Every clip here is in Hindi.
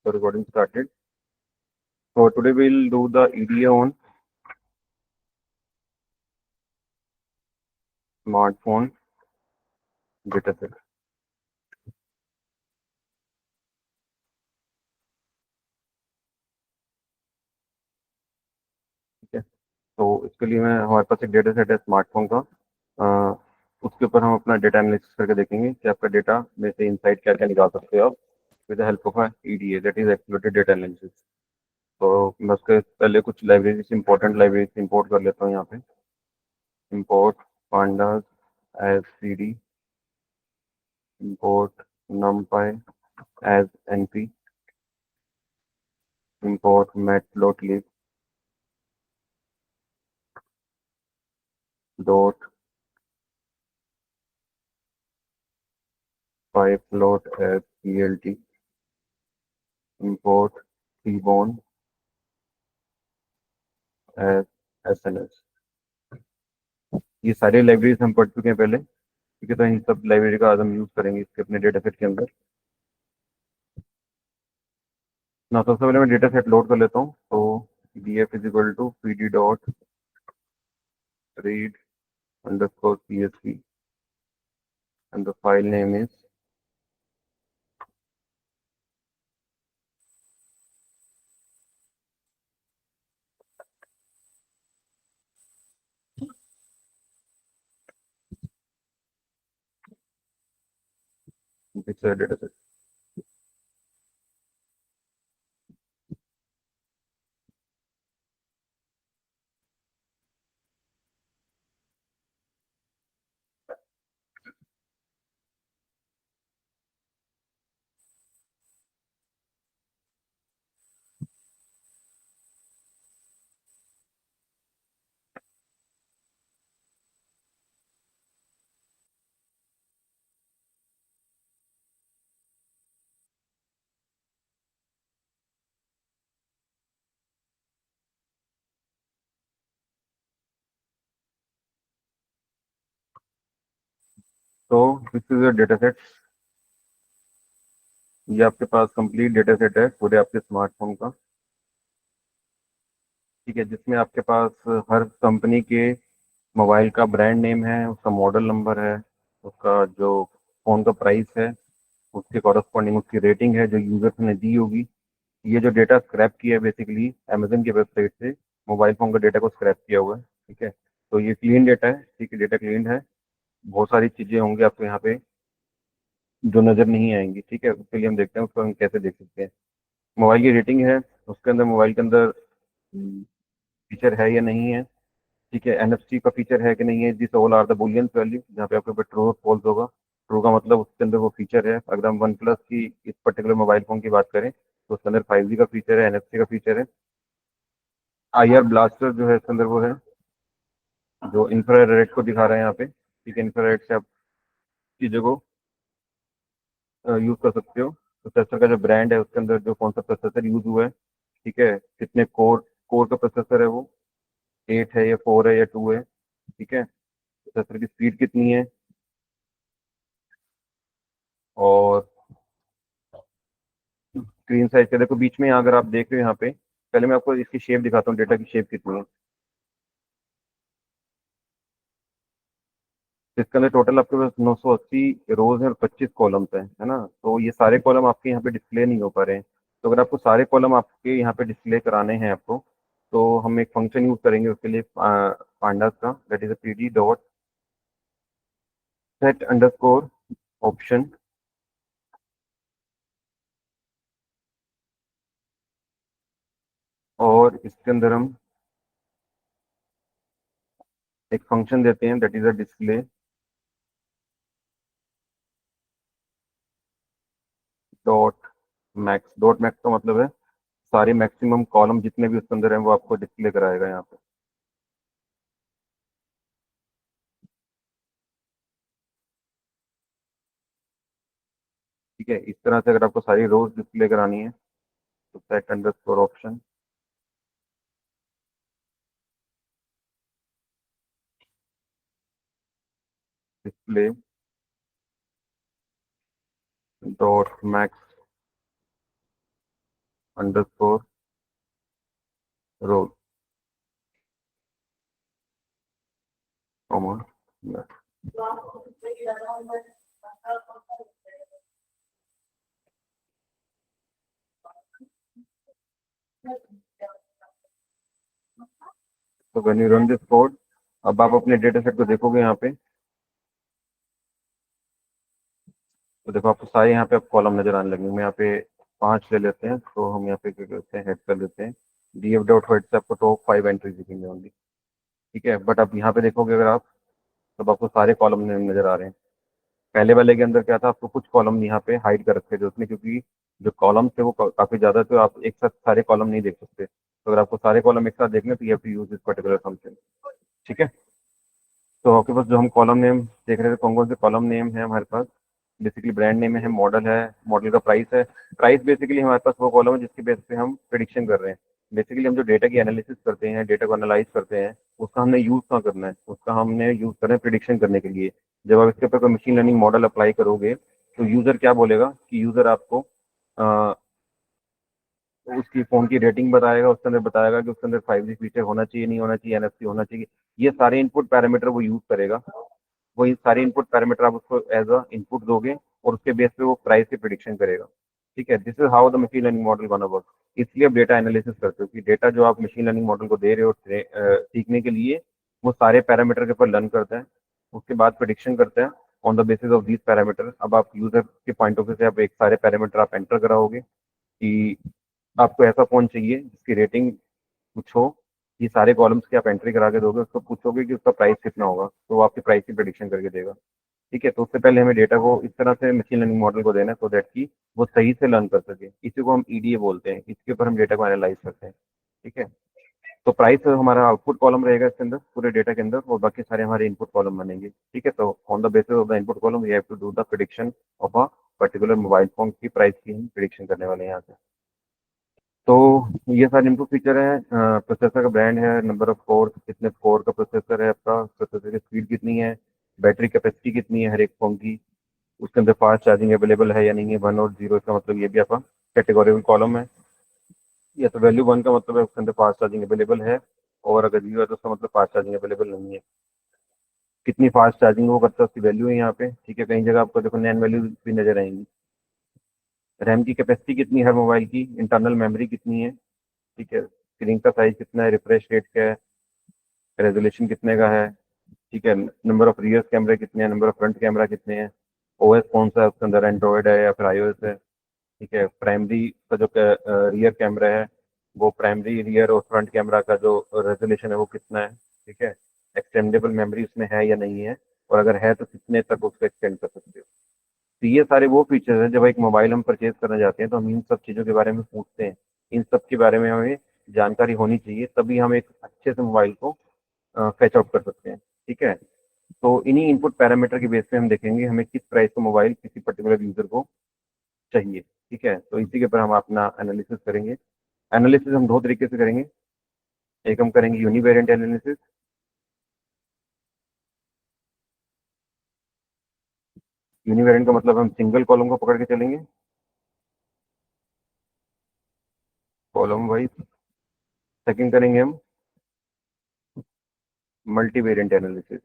The recording started. So today we'll do the EDA on smartphone dataset. ठीक है, तो इसके लिए मैं हमारे पास एक डेटा सेट है स्मार्टफोन का। अ, उसके ऊपर हम अपना डेटा एनालिसिस करके देखेंगे कि आपका डेटा में से इनसाइट क्या क्या निकाल सकते हो आप with the help of EDA, that is activated data analysis. तो मैं उसके पहले कुछ लाइब्रेरीज, इंपॉर्टेंट लाइब्रेरीज इंपोर्ट कर लेता हूँ यहाँ पे। Import pandas as cd, import numpy as np, import matplotlib dot pyplot as plt, import seaborn as sns। ये सारे लाइब्रेरीज हम पढ़ चुके हैं पहले, ठीक है। तो इन सब लाइब्रेरी का आज हम यूज करेंगे इसके अपने डेटा सेट के अंदर ना। सबसे पहले मैं डेटा सेट लोड कर लेता हूँ। तो df is equal to pd dot read underscore csv and the file name is this data set। तो this is a data set. ये आपके पास कंप्लीट डेटा सेट है पूरे आपके स्मार्टफोन का, ठीक है। जिसमें आपके पास हर कंपनी के मोबाइल का ब्रांड नेम है, उसका मॉडल नंबर है, उसका जो फ़ोन का प्राइस है, उसके कॉरस्पॉन्डिंग उसकी रेटिंग है जो यूजर्स ने दी होगी। ये जो डेटा स्क्रैप किया है बेसिकली अमेजन की वेबसाइट से, मोबाइल फ़ोन का डेटा को स्क्रैप किया हुआ है, ठीक है। तो ये क्लीन डेटा है, ठीक है, डेटा क्लीन है। बहुत सारी चीज़ें होंगी आपको यहाँ पे जो नज़र नहीं आएंगी, ठीक है। उसके लिए हम देखते हैं उसको हम कैसे देख सकते हैं। मोबाइल की रेटिंग है, उसके अंदर मोबाइल के अंदर फीचर है या नहीं है, ठीक है। एनएफसी का फीचर है कि नहीं है। This all are the Boolean value, जहाँ पे आपके ऊपर ट्रू और फॉल्स होगा। ट्रू का मतलब उसके अंदर वो फीचर है। अगर हम वन प्लस की इस पर्टिकुलर मोबाइल फोन की बात करें तो उसके अंदर 5G का फीचर है, एनएफसी का फीचर है। IR ब्लास्टर जो है इसके अंदर वो है जो इंफ्रारेड को दिखा रहा है यहाँ पे, ठीक है। इंफ्रारेड से आप चीज़ों को यूज कर सकते हो। प्रोसेसर का जो ब्रांड है उसके अंदर जो कौन सा प्रोसेसर यूज हुआ है, ठीक है, कितने कोर कोर का प्रोसेसर है, वो 8 है या 4 है या 2 है, ठीक है। प्रोसेसर की स्पीड कितनी है। और स्क्रीन साइज का देखो बीच में अगर आप देख रहे हो यहाँ पे, पहले मैं आपको इसकी शेप दिखाता हूँ, डेटा की शेप कितनी है। इसके अंदर टोटल आपके पास 980 रोज है और 25 कॉलम्स है ना। तो ये सारे कॉलम आपके यहाँ पे डिस्प्ले नहीं हो पा रहे हैं। तो अगर आपको सारे कॉलम आपके यहाँ पे डिस्प्ले कराने हैं आपको, तो हम एक फंक्शन यूज करेंगे उसके लिए पांडास का, that is PD dot set underscore option. और इसके अंदर हम एक फंक्शन देते हैं that is a display dot max. Dot max का मतलब है सारे मैक्सिमम कॉलम जितने भी उसके अंदर हैं वो आपको डिस्प्ले कराएगा यहाँ पे, ठीक है। इस तरह से अगर आपको सारी रोज डिस्प्ले करानी है तो set underscore option display dot max underscore roll comma. तो when you run this code, अब आप अपने डेटा सेट को देखोगे यहाँ पे, तो देखो आपको सारे यहाँ पे अब कॉलम नजर आने लगेंगे। मैं यहाँ पे 5 ले लेते हैं, तो हम यहाँ पे क्या करते हैं, हेड कर देते हैं df डॉट हेड से आपको टॉप 5 एंट्रीज दिखेंगे ओनली। ठीक है, बट अब यहाँ पे देखोगे अगर आप, तब आपको सारे कॉलम नजर आ रहे हैं। पहले वाले के अंदर क्या था, आपको कुछ कॉलम यहाँ पे हाइड कर रखे थे उसने, क्योंकि जो कॉलम थे वो काफी ज्यादा थे, आप एक साथ सारे कॉलम नहीं देख सकते। तो अगर आपको सारे कॉलम एक साथ देखने, तो you have to use this particular function. ठीक है, तो आपके पास जो हम कॉलम नेम देख रहे थे, कौन कौन से कॉलम नेम है हमारे पास। बेसिकली ब्रांड नेम है, मॉडल है, मॉडल का प्राइस है। प्राइस बेसिकली हमारे पास वो कॉलम है जिसके बेस पे हम प्रिडिक्शन कर रहे हैं। बेसिकली हम जो डेटा की एनालिसिस करते हैं, डेटा को एनालाइज करते हैं, उसका हमने यूज कहाँ करना है, उसका हमने यूज करना है प्रिडिक्शन करने के लिए। जब आप इसके ऊपर कोई मशीन लर्निंग मॉडल अप्लाई करोगे, तो यूजर क्या बोलेगा कि यूजर आपको उसकी फ़ोन की रेटिंग बताएगा, उसके अंदर बताएगा कि उसके अंदर 5G फीचर होना चाहिए, नहीं होना चाहिए, एनएफसी होना चाहिए। ये सारे इनपुट पैरामीटर वो यूज़ करेगा। वही सारे इनपुट पैरामीटर आप उसको एज अ इनपुट दोगे, और उसके बेस पे वो प्राइस की प्रिडिक्शन करेगा। ठीक है, this is how the machine learning model gonna work. इसलिए आप डेटा एनालिसिस करते हो कि डेटा जो आप मशीन लर्निंग मॉडल को दे रहे हो सीखने के लिए, वो सारे पैरामीटर के ऊपर लर्न करता है, उसके बाद प्रिडिक्शन करता है on the basis of these parameter. अब आप यूजर के पॉइंट ऑफ व्यू से आप एक सारे पैरामीटर आप एंटर कराओगे कि आपको ऐसा फ़ोन चाहिए जिसकी रेटिंग कुछ हो। ये सारे कॉलम्स की आप एंट्री करा के दोगे, उसको पूछोगे कि उसका प्राइस कितना होगा, तो वो आपकी प्राइस की प्रेडिक्शन करके देगा। ठीक है, तो उससे पहले हमें डेटा को इस तरह से मशीन लर्निंग मॉडल को देना है, सो दैट कि वो सही से लर्न कर सके। इसी को हम ईडीए बोलते हैं, इसके ऊपर हम डेटा को एनालाइज करते हैं। ठीक है, तो प्राइस हमारा आउटपुट कॉलम रहेगा इसके अंदर, पूरे डेटा के अंदर, और बाकी सारे हमारे इनपुट कॉलम बनेंगे। ठीक है, तो on the basis of the input column we have to do the prediction of a particular mobile phone की प्राइस की हम प्रिडिक्शन करने वाले हैं यहाँ से। तो ये सारे इनपुट फीचर हैं। प्रोसेसर का ब्रांड है, नंबर ऑफ कोर, कितने कोर का प्रोसेसर है आपका, प्रोसेसर की स्पीड कितनी है, बैटरी कैपेसिटी कितनी है हर एक फोन की, उसके अंदर फास्ट चार्जिंग अवेलेबल है या नहीं है, 1 और 0 इसका मतलब ये भी आपका कैटेगोरिकल कॉलम है। या तो वैल्यू 1 का मतलब है उसके अंदर फास्ट चार्जिंग अवेलेबल है, और अगर 0 है तो उसका मतलब फास्ट चार्जिंग अवेलेबल नहीं है। कितनी फास्ट चार्जिंग वो करता है उसकी वैल्यू है यहाँ पे। ठीक है, कई जगह आपको देखो नैन वैल्यू भी नजर आएंगी। रैम की कैपेसिटी कितनी है हर मोबाइल की, इंटरनल मेमोरी कितनी है। ठीक है, स्क्रीन का साइज कितना है, रिफ्रेश रेट क्या है, रेजोल्यूशन कितने का है। ठीक है, नंबर ऑफ रियर कैमरे कितने हैं, नंबर ऑफ फ्रंट कैमरा कितने हैं, ओएस कौन सा है उसके अंदर, एंड्रॉयड है या फिर आईओएस है। ठीक है, प्राइमरी का जो रियर कैमरा है, वो प्राइमरी रियर और फ्रंट कैमरा का जो रेजोल्यूशन है वो कितना है। ठीक है, एक्सटेंडेबल मेमोरी उसमें है या नहीं है, और अगर है तो कितने तक उसको एक्सटेंड कर सकते हो। तो ये सारे वो फीचर्स हैं, जब एक मोबाइल हम परचेज करने जाते हैं तो हम इन सब चीज़ों के बारे में पूछते हैं। इन सब के बारे में हमें जानकारी होनी चाहिए, तभी हम एक अच्छे से मोबाइल को फैच आउट कर सकते हैं। ठीक है, तो इन्हीं इनपुट पैरामीटर के बेस पे हम देखेंगे हमें किस प्राइस का मोबाइल किसी पर्टिकुलर यूजर को चाहिए। ठीक है, तो इसी के ऊपर हम अपना एनालिसिस करेंगे। एनालिसिस हम दो तरीके से करेंगे। एक हम करेंगे यूनिवेरिएंट एनालिसिस। यूनिवेरिएंट का मतलब हम सिंगल कॉलम को पकड़ के चलेंगे, कॉलम वाइज। सेकंड करेंगे हम मल्टीवेरिएंट एनालिसिस।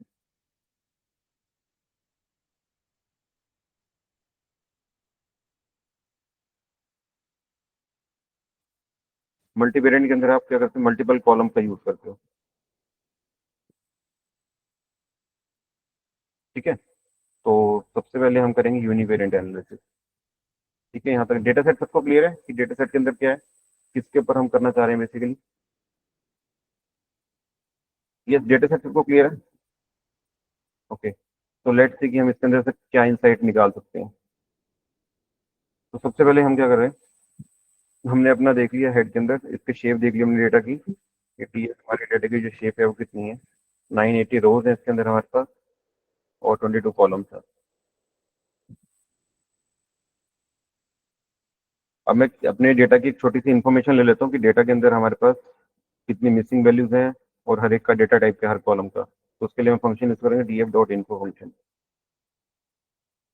मल्टीवेरिएंट के अंदर आप क्या करते हो, मल्टीपल कॉलम का यूज करते हो। ठीक है, तो सबसे पहले हम करेंगे यूनिवेरिएंट एनालिसिस। ठीक है, यहाँ तक डेटा सेट सबको क्लियर है कि डेटा सेट के अंदर क्या है, किसके ऊपर हम करना चाह रहे हैं बेसिकली। यस, डेटा सेट सबको क्लियर है। ओके, तो लेट्स सी कि हम इसके अंदर से क्या इंसाइट निकाल सकते हैं। तो सबसे पहले हम क्या कर रहे हैं, हमने अपना देख लिया हेड के अंदर, इसके शेप देख ली हमने डेटा की। हमारे डेटा की जो शेप है वो कितनी है, 980 रोज है इसके अंदर हमारे पास, और 22 कॉलम्स है। अब मैं अपने डेटा की एक छोटी सी इन्फॉर्मेशन ले लेता हूँ कि डेटा के अंदर हमारे पास कितनी मिसिंग वैल्यूज हैं, और हर एक का डेटा टाइप है हर कॉलम का। तो उसके लिए हम फंक्शन यूज करेंगे डीएफ डॉट इन्फो फंक्शन।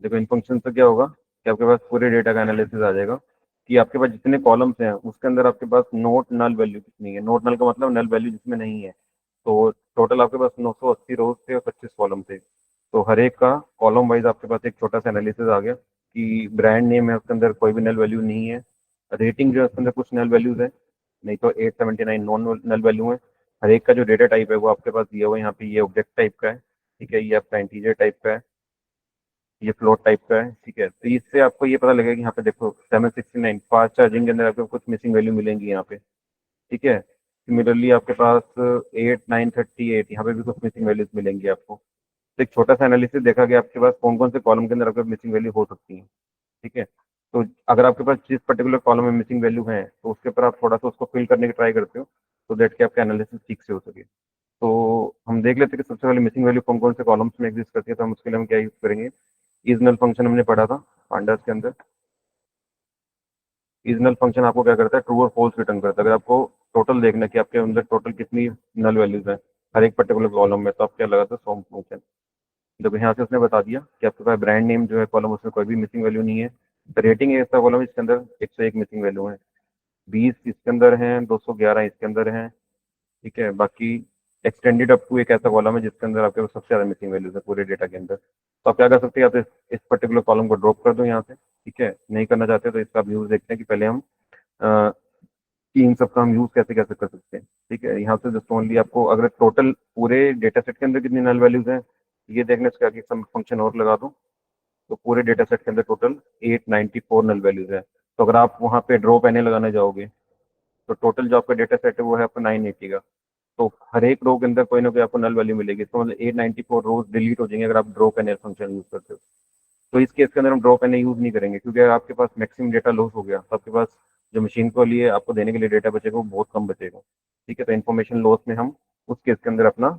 देखो इन फंक्शन से क्या होगा कि आपके पास पूरे डेटा का एनालिसिस आ जाएगा कि आपके पास जितने कॉलम्स हैं उसके अंदर आपके पास नोट नल वैल्यू कितनी है। नोट नल का मतलब नल वैल्यू जिसमें नहीं है। तो टोटल आपके पास 980 रोज थे और 25 कॉलम थे। तो हर एक का कॉलम वाइज आपके पास एक छोटा सा एनालिसिस आ गया कि ब्रांड नेम है उसके अंदर कोई भी नल वैल्यू नहीं है। रेटिंग जो है उसके अंदर कुछ नल वैल्यूज है, नहीं तो 879 नॉन नल वैल्यू है। हर एक का जो डेटा टाइप है वो आपके पास दिया हुआ है यहाँ पे। ये ऑब्जेक्ट टाइप का है, ठीक है, ये आपका इंटीजर टाइप का है, ये फ्लोट टाइप का है, ठीक है। तो इससे आपको ये पता लगेगा कि यहाँ पे देखो 769 फास्ट चार्जिंग के अंदर आपको कुछ मिसिंग वैल्यू मिलेंगी यहाँ पे, ठीक है। सिमिलरली आपके पास 8938 यहाँ पे भी कुछ मिसिंग वैल्यूज मिलेंगी आपको। तो एक छोटा सा एनालिसिस देखा गया आपके पास कौन कौन से कॉलम के अंदर आपके मिसिंग वैल्यू हो सकती है, ठीक है। तो अगर आपके पास जिस पर्टिकुलर कॉलम में मिसिंग वैल्यू है तो उसके ऊपर आप थोड़ा सा उसको फिल करने की ट्राई करते हो, तो दैट कि आपका एनालिसिस ठीक से हो सके। तो हम देख लेते हैं कि सबसे पहले मिसिंग वैल्यू कौन कौन से कॉलम्स में एग्जिस्ट करती है। तो हम उसके लिए हम क्या यूज करेंगे, इजनल फंक्शन हमने पढ़ा था पांडास के अंदर। इजनल फंक्शन आपको क्या करता है, ट्रू और फॉल्स रिटर्न करता है। अगर आपको टोटल देखना है कि आपके अंदर टोटल कितनी नल वैल्यूज है हर एक पर्टिकुलर कॉलम में, तो आप क्या लगाते हैं, सॉम फंक्शन। देखो यहाँ से उसने बता दिया कि आपके पास ब्रांड नेम जो है कॉलम उसमें कोई भी मिसिंग वैल्यू नहीं है। रेटिंग ऐसा कॉलम है जिसके अंदर 101 मिसिंग वैल्यू है, 20 इसके अंदर है, 211 इसके अंदर है, ठीक है। बाकी एक्सटेंडेड अप टू एक ऐसा कॉलम है जिसके अंदर आपके पास सबसे ज्यादा मिसिंग वैल्यूज है पूरे डेटा के अंदर। तो आप क्या कर सकते हैं, या तो इस पर्टिकुलर कॉलम को ड्रॉप कर दो यहाँ से, ठीक है। नहीं करना चाहते तो इसका व्यूज देखते हैं कि पहले हम कि इन सब का हम यूज कैसे कैसे कर सकते हैं, ठीक है। यहाँ से जस्ट ओनली आपको अगर टोटल पूरे डेटा सेट के अंदर कितनी नल वैल्यूज हैं ये देखने से क्या सम फंक्शन और लगा दो, तो पूरे डेटा सेट के अंदर टोटल 894 नल वैल्यूज है। तो अगर आप वहाँ पे ड्रॉप एन लगाने जाओगे तो टोटल जो आपका डेटा सेट है वो है आपका 980 का। तो हर एक रो के अंदर कोई ना कोई आपको नल वैल्यू मिलेगी। तो मतलब 894 रोज डिलीट हो जाएंगे अगर आप ड्रॉप एन फंक्शन यूज करते हो। तो इस केस के अंदर हम ड्रॉप एन यूज नहीं करेंगे, क्योंकि अगर आपके पास मैक्सिमम डेटा लॉस हो गया तो आपके पास जो मशीन को लिए आपको देने के लिए डेटा बचेगा वो बहुत कम बचेगा, ठीक है। तो इन्फॉर्मेशन लॉस में हम उस केस के अंदर अपना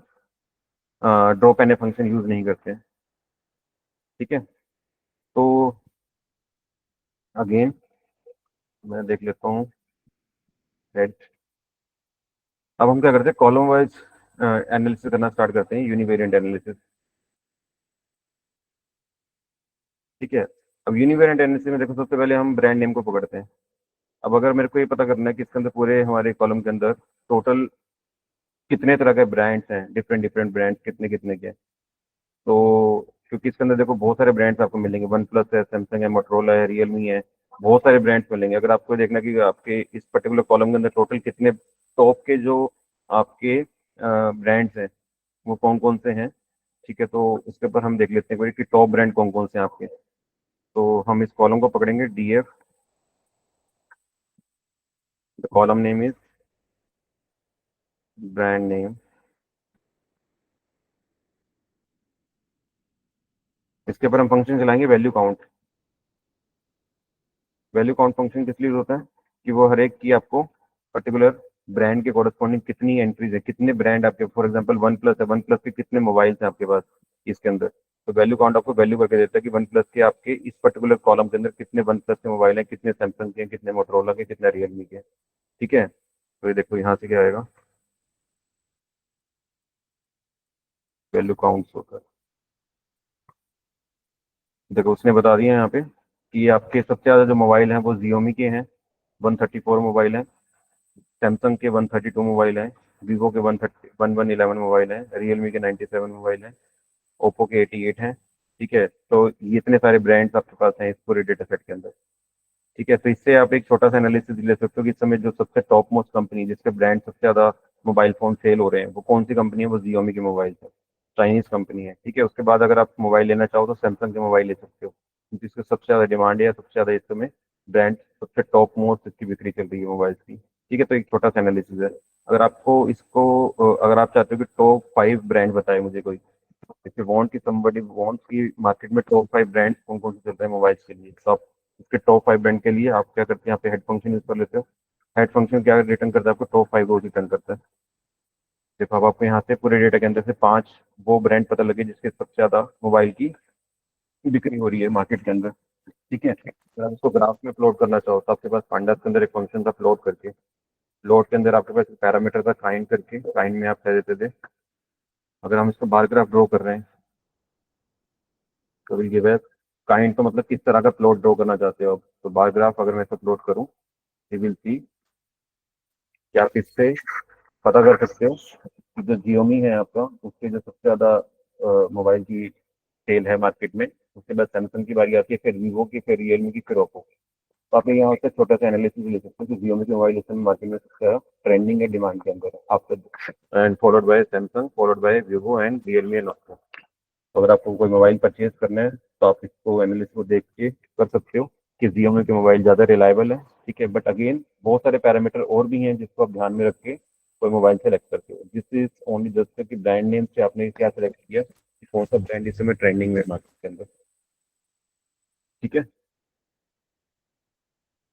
ड्रॉप एन फंक्शन यूज नहीं करते हैं, ठीक है। तो अगेन मैं देख लेता हूँ हेड। अब हम क्या करते हैं, कॉलम वाइज एनालिसिस करना स्टार्ट करते हैं, यूनिवेरिएंट एनालिसिस, ठीक है। अब यूनिवेरिएंट एनालिसिस में देखो सबसे पहले हम ब्रांड नेम को पकड़ते हैं। अब अगर मेरे को ये पता करना है कि इसके अंदर पूरे हमारे कॉलम के अंदर टोटल कितने तरह के ब्रांड्स हैं, डिफरेंट डिफरेंट ब्रांड्स कितने कितने के हैं। तो क्योंकि इसके अंदर देखो बहुत सारे ब्रांड्स आपको मिलेंगे, वन प्लस है, सैमसंग है, मोटरोला है, रियलमी है, बहुत सारे ब्रांड्स मिलेंगे। अगर आपको देखना कि आपके इस पर्टिकुलर कॉलम के अंदर टोटल कितने टॉप के जो आपके ब्रांड्स हैं वो कौन कौन से हैं, ठीक है। तो इसके ऊपर हम देख लेते हैं कि टॉप ब्रांड कौन कौन से हैं आपके। तो हम इस कॉलम को पकड़ेंगे, D F, the column name is brand name. इसके ऊपर हम फंक्शन चलाएंगे value count. Value count function किस लिए होता है कि वो हर एक की आपको पर्टिकुलर ब्रांड के कॉरेस्पॉन्डिंग कितनी एंट्रीज है, कितने ब्रांड आपके, फॉर एग्जांपल वन प्लस है, वन प्लस के कितने मोबाइल्स हैं आपके पास इसके अंदर। तो वैल्यू काउंट आपको वैल्यू करके देता है कि वन प्लस के आपके इस पर्टिकुलर कॉलम के अंदर कितने वन प्लस के मोबाइल हैं, कितने सैमसंग के हैं, कितने मोटरोला के, कितने रियलमी के हैं, ठीक है। तो ये देखो यहाँ से क्या आएगा, वैल्यू काउंट होता है। देखो उसने बता दिया यहाँ पे कि आपके सबसे ज्यादा जो मोबाइल हैं वो जियोमी के हैं, 134 मोबाइल हैं, सैमसंग के 132 मोबाइल हैं, वीवो के 1111 मोबाइल हैं, रियलमी के 97 मोबाइल हैं, ओप्पो के 88 हैं, ठीक है। तो ये इतने सारे ब्रांड्स आपके पास हैं इस पूरे डेटा सेट के अंदर, ठीक है। तो इससे आप एक छोटा सा एनालिसिस ले सकते हो कि इस समय जो सबसे टॉप मोस्ट कंपनी जिसके ब्रांड सबसे ज्यादा मोबाइल फोन सेल हो रहे हैं वो कौन सी कंपनी है, वो जियोमी की मोबाइल है, चाइनीज कंपनी है, ठीक है। उसके बाद अगर आप मोबाइल लेना चाहो तो सैमसंग के मोबाइल ले सकते हो, क्योंकि इसकी सबसे ज्यादा डिमांड है, सबसे ज्यादा इस समय ब्रांड सबसे टॉप मोस्ट इसकी बिक्री चल रही है मोबाइल की, ठीक है। तो एक छोटा सा एनालिसिस है। अगर आपको इसको अगर आप चाहते हो कि टॉप 5 ब्रांड बताए मुझे कोई, इफ यू वांट कि समबडी वांट्स कि मार्केट में टॉप 5 ब्रांड्स कौन कौन से चल रहे हैं मोबाइल के लिए, तो आप इसके टॉप 5 ब्रांड के लिए आप क्या करते हैं, यहाँ पे हेड फंक्शन यूज कर लेते हो। हेड फंक्शन क्या रिटर्न करता है, आपको टॉप 5 रोज रिटर्न करता है। देखो अब आपको यहाँ से पूरे डेटा के अंदर से 5 वो ब्रांड पता लगे जिसके सबसे ज्यादा मोबाइल की बिक्री हो रही है मार्केट के अंदर, ठीक है। अगर आप इसको ग्राफ में प्लॉट करना चाहो तो आपके पास पांडास के अंदर एक फंक्शन था प्लॉट करके, प्लॉट के अंदर आपके पास पैरामीटर था काइंड करके, काइंड में आप कह देते थे अगर हम इसको बार ग्राफ ड्रॉ कर रहे हैं तो विल गिव काइंड तो मतलब किस तरह का प्लॉट ड्रॉ करना चाहते हो आप। तो बार ग्राफ अगर मैं इसका प्लॉट करूँ, यू विल सी कि आप इससे पता कर सकते हो कि जो जियोमी है आपका, उसके जो सबसे ज़्यादा मोबाइल की सेल है मार्केट में, उसके बाद सैमसंग की बारी आती है, फिर वीवो की, फिर रियलमी की, फिर ओप्पो। तो आप यहाँ से छोटा सा एनालिसिस ले सकते हो कि जियोमी के मोबाइल इस समय मार्केट में सबसे ज़्यादा ट्रेंडिंग है, डिमांड के अंदर है after and followed by Samsung, followed by Vivo and Realme and Oppo. तो अगर आपको कोई मोबाइल परचेज करना है तो आप इसको एनालिसिस को देख के कर सकते हो कि जियोमी के मोबाइल ज़्यादा रिलायबल है। ठीक है, बट अगेन बहुत सारे पैरामीटर और भी हैं जिसको आप ध्यान में रख के कोई मोबाइल सेलेक्ट करते हो। दिस इज ओनली जस्ट कि ब्रांड नेम से आपने क्या सेलेक्ट किया कि कौन सा ब्रांड इस समय ट्रेंडिंग में मार्केट के अंदर। ठीक है,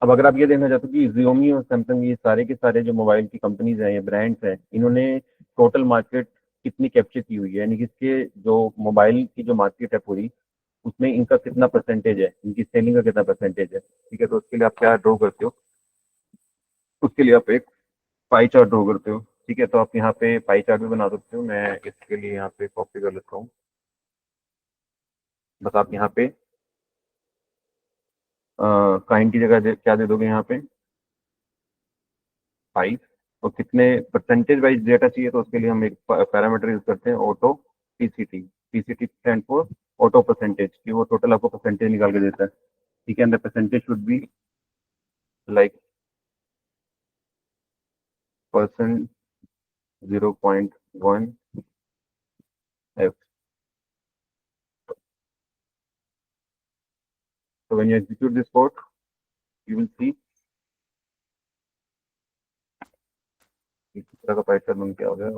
अब अगर आप ये देखना चाहते हो कि Xiaomi और Samsung, ये सारे के सारे जो मोबाइल की कंपनीज हैं, ये ब्रांड्स हैं, इन्होंने टोटल मार्केट कितनी कैप्चर की हुई है, यानी कि इसके जो मोबाइल की जो मार्केट है पूरी, उसमें इनका कितना परसेंटेज है, इनकी सेलिंग का कितना परसेंटेज है। ठीक है, तो उसके लिए आप क्या ड्रॉ करते हो, उसके लिए आप एक पाई चार्ट ड्रॉ करते हो। ठीक है, तो आप यहाँ पे पाई चार्ट भी बना सकते हो, मैं इसके लिए यहाँ पे कॉपी कर लेता हूँ। बस आप यहाँ पे काइंड की जगह क्या दे दोगे यहाँ पे, पाई। और कितने परसेंटेज वाइज डेटा चाहिए, तो उसके लिए हम एक पैरामीटर यूज करते हैं, auto PCT. PCT stand for auto percentage, कि वो टोटल आपको परसेंटेज निकाल के देता है। ठीक है, and the percentage should be like percent 0.1 F. So when you execute this code, you will see इस तरह का पैटर्न क्या हो गया।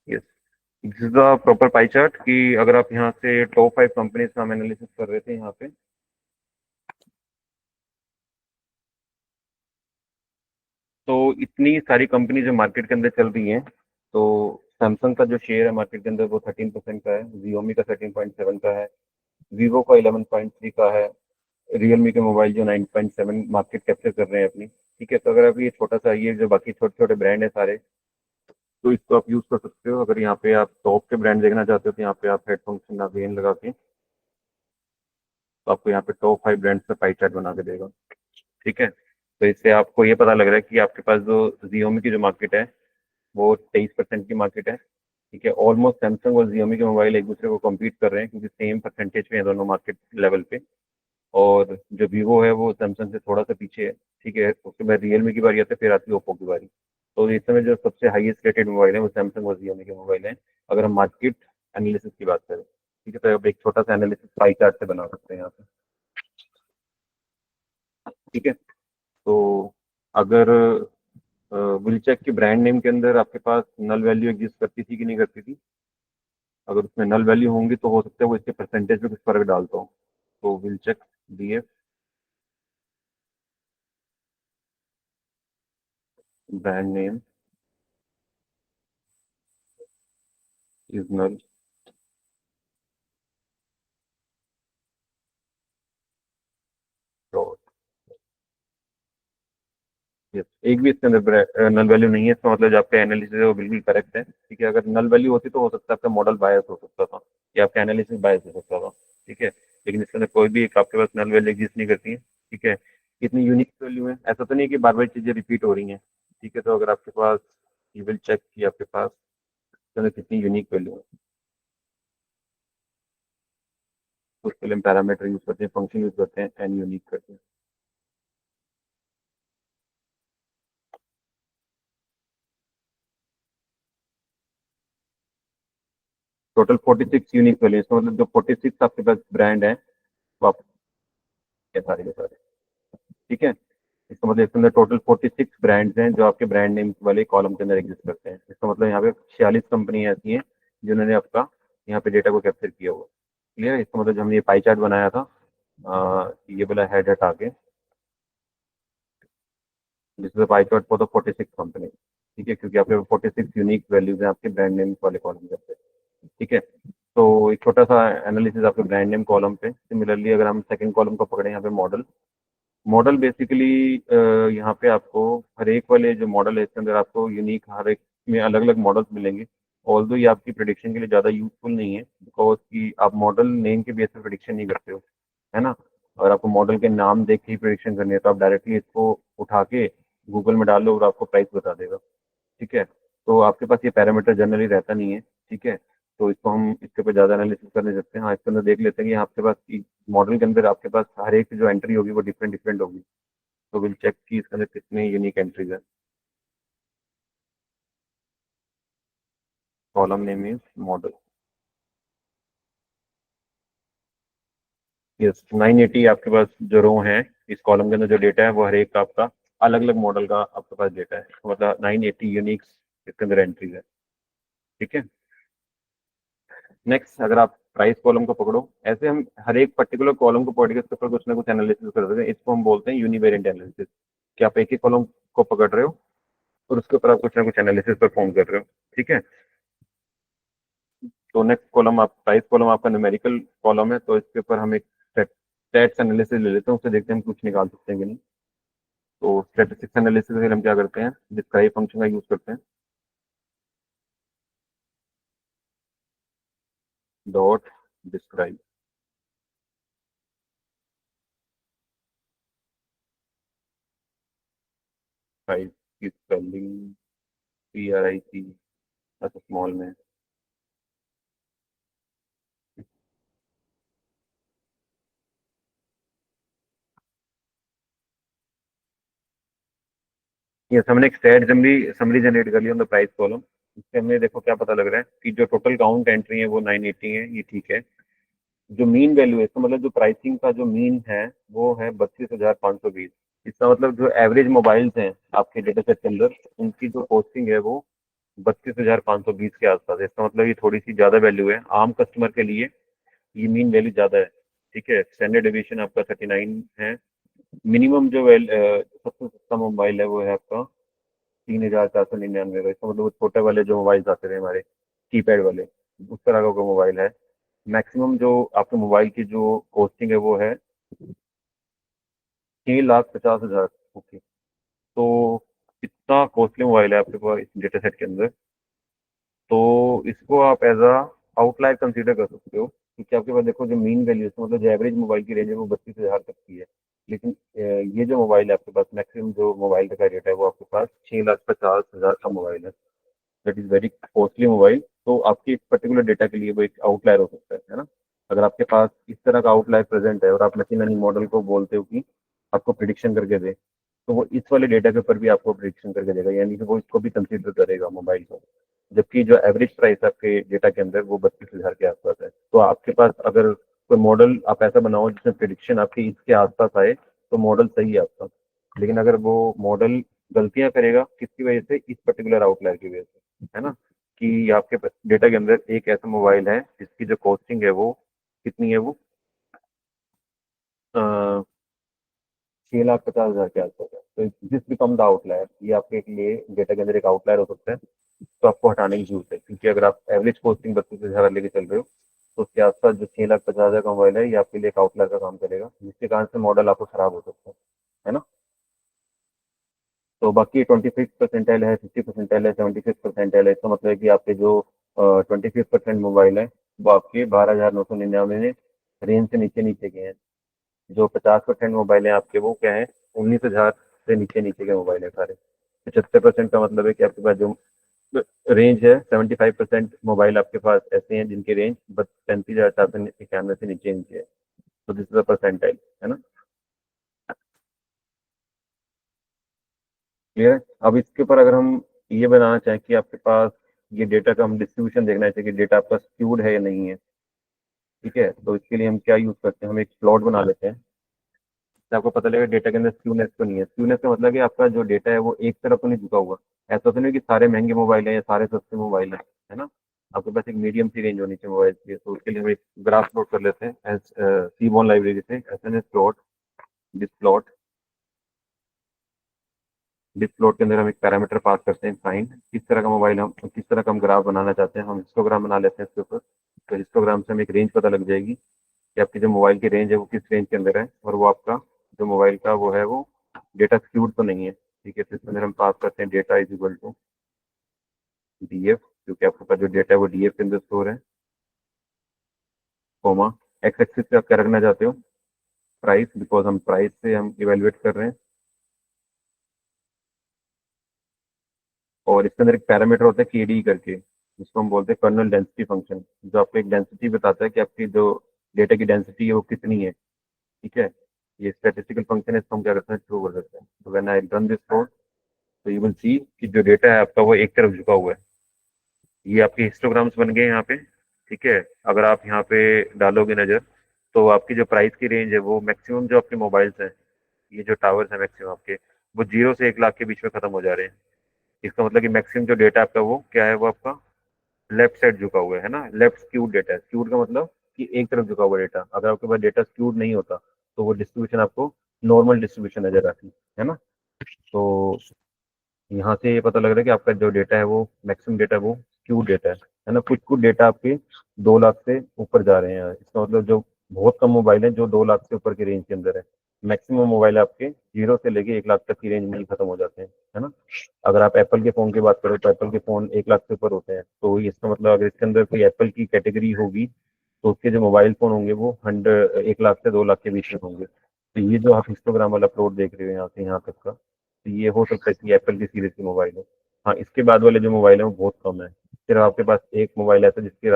Yes, this is the proper pie chart, कि अगर आप यहाँ से टॉप 5 कंपनीज का हम एनालिसिस कर रहे थे यहाँ पे, तो इतनी सारी कंपनी जो मार्केट के अंदर चल रही हैं, तो सैमसंग का जो शेयर है मार्केट के अंदर वो 13% का है, Xiaomi का 13.7 का है, वीवो का 11.3 का है, रियलमी के मोबाइल जो 9.7 मार्केट कैप्चर कर रहे हैं अपनी। ठीक है, तो अगर आप ये छोटा सा, ये जो बाकी छोटे छोटे ब्रांड है सारे, तो इसको आप यूज कर सकते हो। अगर यहाँ पे आप टॉप के ब्रांड देखना चाहते हो, तो यहाँ पे आप हेडफोन से नाविगेशन लगा के, तो आपको यहाँ पे टॉप 5 ब्रांड्स का पाई चार्ट बना के देगा। ठीक है, तो इससे आपको ये पता लग रहा है कि आपके पास जो Xiaomi की जो मार्केट है वो 23% की मार्केट है। ठीक है, ऑलमोस्ट सैमसंग और Xiaomi के मोबाइल एक दूसरे को कम्पीट कर रहे हैं, क्योंकि सेम परसेंटेज पे हैं दोनों मार्केट लेवल पे। और जो वीवो है वो सैमसंग से थोड़ा सा पीछे है। ठीक है, उसके बाद रियलमी की बारी आती है, फिर आती है ओप्पो की बारी। तो इस समय जो सबसे हाईएस्ट रेटेड मोबाइल है वो सैमसंग और Xiaomi के मोबाइल हैं, अगर हम मार्केट एनालिसिस की बात करें। ठीक है, तो अब एक छोटा सा एनालिसिस पाई चार्ट से बना सकते हैं यहाँ पे। ठीक है, तो अगर विलचेक के ब्रांड नेम के अंदर आपके पास नल वैल्यू एग्जिस्ट करती थी कि नहीं करती थी, अगर उसमें नल वैल्यू होंगी तो हो सकता है वो इसके परसेंटेज में कुछ फर्क डालता हो। तो will check DF brand name is null. Yes, एक भी इसके अंदर नल वैल्यू नहीं है, इसका मतलब जो आपका एनालिसिस है वो बिल्कुल करेक्ट है। ठीक है, अगर नल वैल्यू होती तो हो सकता है आपका मॉडल बायस हो सकता था, या आपका एनालिसिस बायस हो सकता था। ठीक है, लेकिन इसके अंदर कोई भी एक आपके पास नल वैल्यू एग्जिस्ट नहीं करती है। ठीक है, कितनी यूनिक वैल्यू है, ऐसा तो नहीं है कि बार बार चीजें रिपीट हो रही हैं। ठीक है, तो अगर आपके पास, यू विल चेक कि आपके पास इसके अंदर कितनी यूनिक वैल्यू है, तो उसके लिए हम पैरामीटर यूज करते हैं, फंक्शन यूज करते हैं, एन यूनिक करते हैं। टोटल 46 यूनिक वैल्यू, इसका मतलब जो 46 आपके पास ब्रांड है वो आपके सारे के सारे। ठीक है, इसका मतलब इसके अंदर टोटल 46 ब्रांड्स हैं जो आपके ब्रांड नेम वाले कॉलम के अंदर एग्जिस्ट करते हैं। इसका मतलब यहाँ पे 46 कंपनी ऐसी हैं जिन्होंने आपका यहाँ पे डेटा को कैप्चर किया हुआ। क्लियर है, इसका मतलब जो हमने ये पाई चार्ट बनाया था, ये वाला हेड हटा के, this is pie chart for the 46 company. ठीक है, क्योंकि आपके 46 यूनिक वैल्यूज हैं आपके ब्रांड नेम वाले कॉलम के अंदर। ठीक है, तो एक छोटा सा एनालिसिस आपके ब्रांड नेम कॉलम पे। सिमिलरली अगर हम सेकंड कॉलम को पकड़े यहाँ पे मॉडल, मॉडल बेसिकली यहाँ पे आपको हर एक वाले जो मॉडल है इसके अंदर आपको यूनिक हर एक में अलग अलग मॉडल्स मिलेंगे। ऑल्दो ये आपकी प्रिडिक्शन के लिए ज़्यादा यूजफुल नहीं है, बिकॉज कि आप मॉडल नेम के बेस पे प्रिडिक्शन नहीं करते हो, है ना। और आपको मॉडल के नाम देख के ही प्रिडिक्शन करनी है, तो आप डायरेक्टली इसको उठा के गूगल में डाल लो और आपको प्राइस बता देगा। ठीक है, तो आपके पास ये पैरामीटर जनरली रहता नहीं है। ठीक है, तो इसको हम इसके ऊपर ज़्यादा एनालिसिस करने सकते हैं। हाँ, इसके अंदर देख लेते हैं कि आपके पास मॉडल के अंदर आपके पास हर एक जो एंट्री होगी वो डिफरेंट डिफरेंट होगी। तो विल चेक कि इसके अंदर कितने यूनिक एंट्रीज है। Column name is model. Yes, 980 आपके पास जो रो है इस कॉलम के अंदर जो डेटा है वो हर एक का आपका अलग अलग मॉडल का आपके पास डेटा है, मतलब 980 यूनिक इसके अंदर एंट्रीज है। ठीक है, नेक्स्ट अगर आप प्राइस कॉलम को पकड़ो, ऐसे हम हर एक पर्टिकुलर कॉलम को पकड़ के उसके ऊपर कुछ ना कुछ एनालिसिस कर सकते हैं। इसको हम बोलते हैं यूनिवेरिएंट एनालिसिस, कि आप एक ही कॉलम को पकड़ रहे हो और उसके ऊपर आप कुछ ना कुछ एनालिसिस परफॉर्म कर रहे हो। ठीक है, तो नेक्स्ट कॉलम आप प्राइस कॉलम आपका न्यूमेरिकल कॉलम है, तो इसके ऊपर हम एक स्टैट्स एनालिसिस ले लेते हैं, उससे देखते हैं हम कुछ निकाल सकते हैं कि नहीं। तो स्टैटिस्टिक्स एनालिसिस में हम क्या करते हैं, डिस्क्राइब फंक्शन का यूज करते हैं। डॉट डिस्क्राइब प्राइस की स्पेलिंग PRIC अच्छा स्मॉल में। ये हमने एक स्टैट समरी समरी जनरेट कर ली ऑन द प्राइस कॉलम। इससे हमें देखो क्या पता लग रहा है कि जो टोटल काउंट एंट्री है वो 980 है, ये ठीक है। जो मीन वैल्यू है इसका मतलब जो प्राइसिंग का जो मीन है वो है 32,520। इसका मतलब जो एवरेज मोबाइल्स हैं आपके डेटा सेट के अंदर उनकी जो कॉस्टिंग है वो 32,520 के आसपास है। इसका मतलब ये थोड़ी सी ज़्यादा वैल्यू है आम कस्टमर के लिए, ये मीन वैल्यू ज़्यादा है। ठीक है, स्टैंडर्ड डिवीजन आपका 39 है। मिनिमम जो सबसे सस्ता मोबाइल है वो है आपका 3,499 का। इसका मतलब वो छोटे वाले जो मोबाइल आते थे हमारे कीपैड वाले, उस तरह का कोई मोबाइल है। मैक्सिमम जो आपके मोबाइल की जो कॉस्टिंग है वो है 6,50,000। ओके, तो इतना कॉस्टली मोबाइल है आपके पास इस डेटा सेट के अंदर, तो इसको आप एज अ आउटलायर कंसीडर कर सकते हो, क्योंकि आपके पास देखो जो मीन वैल्यू है मतलब जो एवरेज मोबाइल की रेंज है वो 32,000 तक की है। लेकिन ये जो मोबाइल है आपके पास मैक्सिमम जो मोबाइल का रेट है वो आपके पास 6,50,000 का मोबाइल है। That is very costly mobile. तो आपके इस पर्टिकुलर डेटा के लिए वो एक आउटलायर हो सकता है ना। अगर आपके पास इस तरह का आउटलायर प्रेजेंट है और आप मशीन लर्निंग मॉडल को बोलते हो कि आपको प्रिडिक्शन करके दे, तो वो इस वाले डेटा के ऊपर भी आपको प्रिडिक्शन करके देगा, यानी कि वो इसको भी कंसिडर करेगा मोबाइल को। जबकि जो एवरेज प्राइस आपके डेटा के अंदर वो 32,000 के आसपास है। तो आपके पास अगर कोई मॉडल आप ऐसा बनाओ जिसमें प्रिडिक्शन आपकी इसके आसपास आए तो मॉडल सही है आपका। लेकिन अगर वो मॉडल गलतियां करेगा किसकी वजह से, इस पर्टिकुलर आउटलायर की वजह से, है ना, कि आपके डेटा के अंदर एक ऐसा मोबाइल है जिसकी जो कॉस्टिंग है वो कितनी है, वो 6,50,000 के आसपास है। तो दिस बिकम द आउटलायर, ये आपके लिए डेटा के अंदर एक आउटलायर हो सकता है। तो आपको हटाने की जरूरत है, क्योंकि अगर आप एवरेज कॉस्टिंग 32,000 लेके चल रहे हो तो उसके आसपास जो 6,50,000 का मोबाइल है ये आपके लिए एक आउटलायर का काम करेगा, जिसके कारण से मॉडल आपको खराब हो सकता है ना। तो बाकी 25% है, 50% है, 76% है। इसका मतलब है कि आपके जो 25% मोबाइल है वो आपके 12,999 में रेंज से नीचे नीचे के हैं। जो 50% मोबाइल है आपके वो क्या है, 19,000 से नीचे नीचे के मोबाइल है सारे। 75% का मतलब है कि आपके पास जो रेंज है, 75% मोबाइल आपके पास ऐसे हैं जिनकी रेंज बस 35,491 से नीचे नीचे है। तो दिस इज अ परसेंटाइल, है ना। क्लियर है। अब इसके ऊपर अगर हम ये बनाना चाहें कि आपके पास ये डेटा का हम डिस्ट्रीब्यूशन देखना चाहिए कि डेटा आपका स्क्यूड है या नहीं है। ठीक है, तो इसके लिए हम क्या यूज करते हैं, हम एक प्लॉट बना लेते हैं, तो आपको पता लगेगा डेटा के अंदर स्क्यूनेस तो नहीं है। स्क्यूनेस का मतलब कि आपका जो डेटा है वो एक तरफ तो नहीं झुका हुआ। ऐसा तो नहीं कि सारे महंगे मोबाइल हैं या सारे सस्ते मोबाइल हैं, है ना। आपके पास एक मीडियम सी रेंज होनी चाहिए मोबाइल की। तो उसके लिए हम एक ग्राफ प्लॉट कर लेते हैं एज सीबॉर्न लाइब्रेरी से, SNS plot, this plot. This plot के अंदर हम एक पैरामीटर पास करते हैं फाइंड, किस तरह का मोबाइल हम किस तरह का हम ग्राफ बनाना चाहते हैं, हम हिस्टोग्राम बना लेते हैं इसके ऊपर। तो हिस्टोग्राम से हमें एक रेंज पता लग जाएगी कि आपकी जो मोबाइल की रेंज है वो किस रेंज के अंदर है, और वो आपका जो मोबाइल का वो है वो डेटा स्क्यूड तो नहीं है। ठीक है, तो इसके अंदर हम पास करते हैं data is equal to DF, क्योंकि आपके पास जो डेटा है वो डीएफ के अंदर स्टोर है, कोमा एक्स एक्सिस पे आप क्या रखना चाहते हो, प्राइस, बिकॉज हम प्राइस से हम इवेलुएट कर रहे हैं। और इसके अंदर एक पैरामीटर होता है केडी करके, जिसको हम बोलते हैं कर्नल डेंसिटी फंक्शन, जो आपको एक डेंसिटी बताता है कि आपकी जो डेटा की डेंसिटी है वो कितनी है। ठीक है, ये स्टैटिस्टिकल फंक्शन है, इसको हम क्या करते हैं, ट्रू कर देते हैं। तो when I run this code, तो यू विल सी कि जो डेटा है आपका वो एक तरफ झुका हुआ है। ये आपके हिस्टोग्राम्स बन गए यहाँ पे। ठीक है, अगर आप यहाँ पे डालोगे नजर, तो आपकी जो प्राइस की रेंज है वो मैक्सिमम जो आपके मोबाइल्स हैं, ये जो टावर्स हैं मैक्सिमम आपके, वो 0 से 1 लाख के बीच में खत्म हो जा रहे हैं। इसका मतलब कि मैक्सिमम जो डेटा आपका वो क्या है, वो आपका लेफ्ट साइड झुका हुआ है ना, लेफ्ट स्क्यूड डेटा है। स्क्यूड का मतलब कि एक तरफ झुका हुआ डेटा। अगर आपके पास डेटा स्क्यूड नहीं होता तो वो डिस्ट्रीब्यूशन आपको नॉर्मल डिस्ट्रीब्यूशन नजर आती है ना। तो यहाँ से ये पता लग रहा है कि आपका जो डेटा है वो मैक्सिमम डेटा वो स्क्यूड डेटा है ना। कुछ कुछ डेटा आपके 2 लाख से ऊपर जा रहे हैं, इसका मतलब जो बहुत कम मोबाइल है जो 2 लाख से ऊपर की रेंज के अंदर है। मैक्सिमम मोबाइल आपके 0 से लेके 1 लाख तक की रेंज में ही खत्म हो जाते हैं, है ना। अगर आप एप्पल के फोन की बात करो तो एप्पल के फोन 1 लाख से ऊपर होते हैं। तो इसका मतलब अगर इसके अंदर कोई एप्पल की कैटेगरी होगी तो उसके जो मोबाइल फोन होंगे वो 1 लाख से 2 लाख के बीच में होंगे। तो ये जो आप हिस्टोग्राम वाला प्लॉट देख रहे हो यहाँ से यहाँ तक का, तो ये हो सकता है कि एप्पल की सीरीज की मोबाइल हो। हाँ, इसके बाद वाले जो मोबाइल है वो बहुत कम है। फिर आपके पास एक मोबाइल ऐसा जिसकी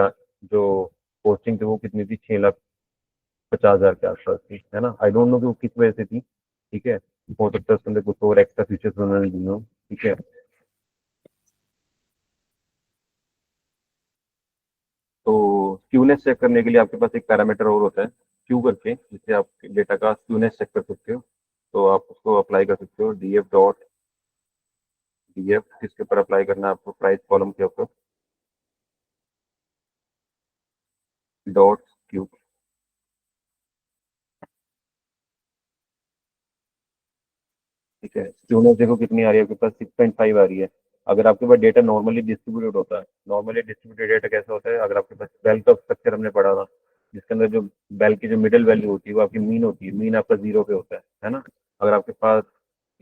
जो कॉस्टिंग थी वो कितनी थी, 6,50,000 के आसपास थी, है ना। आई डोंट नो कि वो किस वजह से थी। ठीक है, हो सकता है उसके अंदर कुछ और एक्स्ट्रा फीचर्स उन्होंने दिए हो। ठीक है, तो स्क्यूनेस चेक करने के लिए आपके पास एक पैरामीटर और होता है क्यू करके, जिससे आप डेटा का स्क्यूनेस चेक कर सकते हो। तो आप उसको अप्लाई कर सकते हो, D F dot D F किसके ऊपर अप्लाई करना है आपको, प्राइस कॉलम के ऊपर, डॉट क्यू। ठीक है, स्क्यूनेस देखो कितनी आ रही है आपके पास, 6.5 आ रही है। अगर आपके पास डेटा नॉर्मली डिस्ट्रीब्यूटेड होता है, नॉर्मली डिस्ट्रीब्यूटेड डेटा कैसा होता है, अगर आपके पास बेल का स्ट्रक्चर हमने पढ़ा था, जिसके अंदर जो बेल की जो मिडिल वैल्यू होती है वो आपकी मीन होती है, मीन आपका 0 पे होता है ना। अगर आपके पास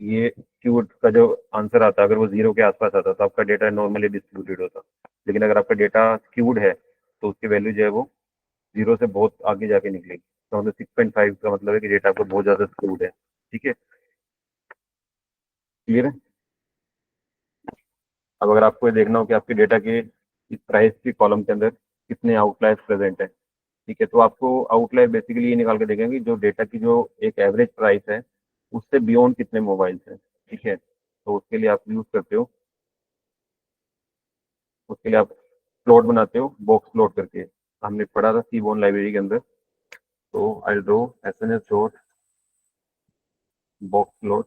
ये क्यूड का जो आंसर आता है अगर वो 0 के आसपास आता तो आपका डेटा नॉर्मली डिस्ट्रीब्यूटेड होता। लेकिन अगर आपका डेटा स्क्यूड है तो उसकी वैल्यू जो है वो 0 से बहुत आगे जाके निकलेगी। तो मतलब 6.5 का मतलब है कि डेटा आपका बहुत ज्यादा स्क्यूड है। ठीक है, क्लियर है। अब अगर आपको ये देखना हो कि आपके डेटा के इस प्राइस के कॉलम के अंदर कितने आउटलायर्स प्रेजेंट है, ठीक है, तो आपको आउटलायर बेसिकली ये निकाल के देखेंगे जो डेटा की जो एक एवरेज प्राइस है उससे बियॉन्ड कितने मोबाइल्स हैं। ठीक है, तो उसके लिए आप यूज करते हो, उसके लिए आप प्लॉट बनाते हो बॉक्स प्लॉट करके। हमने पढ़ा था सीबोन लाइब्रेरी के अंदर। तो I draw S N S dot box plot,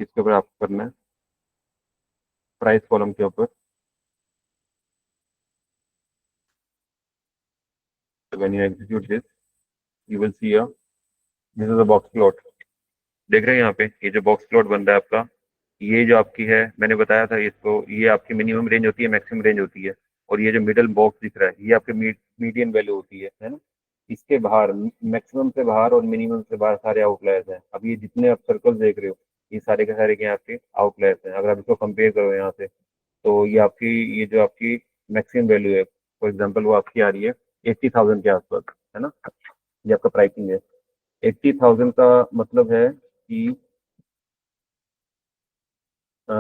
इसके ऊपर आपको करना है प्राइस कॉलम के ऊपर। When you execute this you will see a this is a box plot. देख रहे हैं यहाँ पे ये जो बॉक्स प्लॉट बन रहा है आपका, ये जो आपकी है मैंने बताया था इसको, ये आपकी मिनिमम रेंज होती है, मैक्सिमम रेंज होती है। और ये जो मिडल बॉक्स दिख रहा है ये आपकी मीडियन वैल्यू होती है ना। इसके बाहर मैक्सिमम से बाहर और मिनिमम से बाहर सारे आउटलायर्स हैं। अब ये जितने आप सर्कल देख रहे हो ये सारे के सारे के आपके आउटलायर्स हैं। अगर आप इसको कंपेयर करो यहाँ से, तो ये आपकी ये जो आपकी मैक्सिमम वैल्यू है फॉर एग्जाम्पल वो आपकी आ रही है 80,000 के आसपास, है ना। ये आपका प्राइसिंग है। 80,000 का मतलब है कि अ,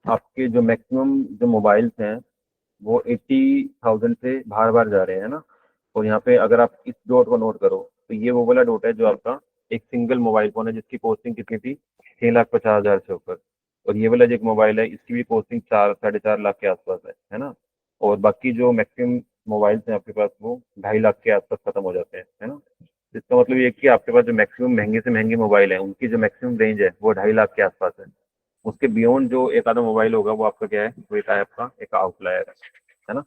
आपके जो मैक्सिमम जो मोबाइल्स हैं वो 80,000 से बाहर बाहर जा रहे हैं ना। और यहाँ पे अगर आप इस डॉट को नोट करो तो ये वो वाला डॉट है जो आपका एक सिंगल मोबाइल फोन है जिसकी कॉस्टिंग कितनी थी, 6,50,000 से ऊपर। और ये वाला जो एक मोबाइल है इसकी भी कॉस्टिंग 4 साढ़े 4 लाख के आसपास है ना। और बाकी जो मैक्सिमम मोबाइल्स हैं आपके पास वो 2.5 लाख के आसपास खत्म हो जाते हैं, है ना। इसका मतलब ये है कि आपके पास जो मैक्सिमम महंगे से महंगे मोबाइल है उनकी जो मैक्सिमम रेंज है वो 2.5 लाख के आसपास है। उसके बियॉन्ड जो एक आधा मोबाइल होगा वो आपका क्या है, वो एक आपका एक आउटलायर है ना।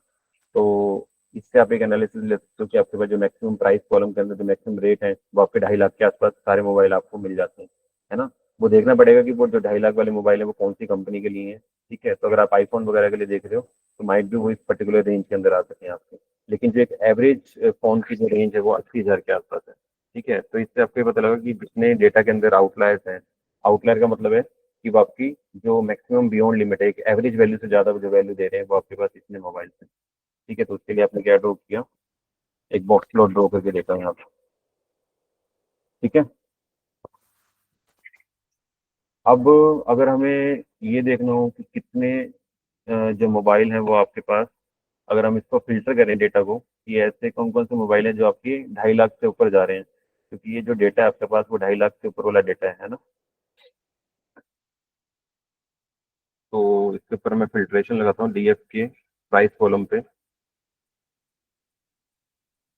तो इससे आप एक एनालिसिस ले सकते हो कि आपके पास जो मैक्सिमम प्राइस कॉलम के अंदर जो मैक्सिमम रेट है वो आपके 2.5 लाख के आसपास सारे मोबाइल आपको मिल जाते हैं, है ना। वो देखना पड़ेगा कि वो जो 2.5 लाख वाले मोबाइल है वो कौन सी कंपनी के लिए है। ठीक है, तो अगर आप आईफोन वगैरह के लिए देख रहे हो तो माइट भी वो इस पर्टिकुलर रेंज के अंदर आ सके आपके। लेकिन जो एक एवरेज फ़ोन की जो रेंज है वो 80,000 के आसपास है। ठीक है, तो इससे आपको ये पता लगा कि जितने डेटा के अंदर आउटलायर्स हैं, आउटलायर का मतलब है कि वो आपकी जो मैक्सिमम बियॉन्ड लिमिट है, एक एवरेज वैल्यू से ज़्यादा जो वैल्यू दे रहे हैं वो आपके पास इतने मोबाइल हैं। ठीक है, तो उसके लिए आपने क्या ड्रॉ किया, एक बॉक्स प्लॉट ड्रॉ करके देखा यहाँ पे। ठीक है, अब अगर हमें ये देखना हो कि कितने जो मोबाइल हैं वो आपके पास, अगर हम इसको फ़िल्टर करें डेटा को कि ऐसे कौन-कौन से मोबाइल हैं जो आपके 2.5 लाख से ऊपर जा रहे हैं। क्योंकि ये जो डेटा है आपके पास वो 2.5 लाख से ऊपर वाला डेटा है ना? तो इसके ऊपर मैं फ़िल्ट्रेशन लगाता हूँ डीएफ के प्राइस कॉलम पे।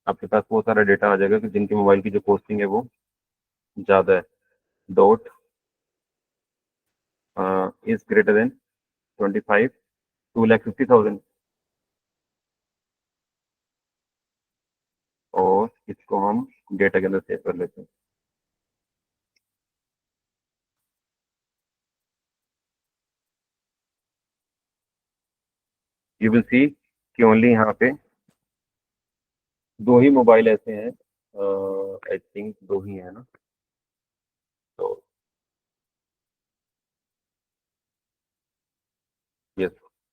आपके पास वो सारा डेटा आ जाएगा कि जिनके मोबाइल की जो कॉस्टिंग है वो ज़्यादा है। डॉट इज़ ग्रेटर देन 25, 2,50,000 और इसको हम डेटा के अंदर सेव कर लेते हैं। यू विल सी कि ओनली यहाँ पे 2 ही मोबाइल ऐसे हैं, आई थिंक 2 ही हैं ना? तो यस,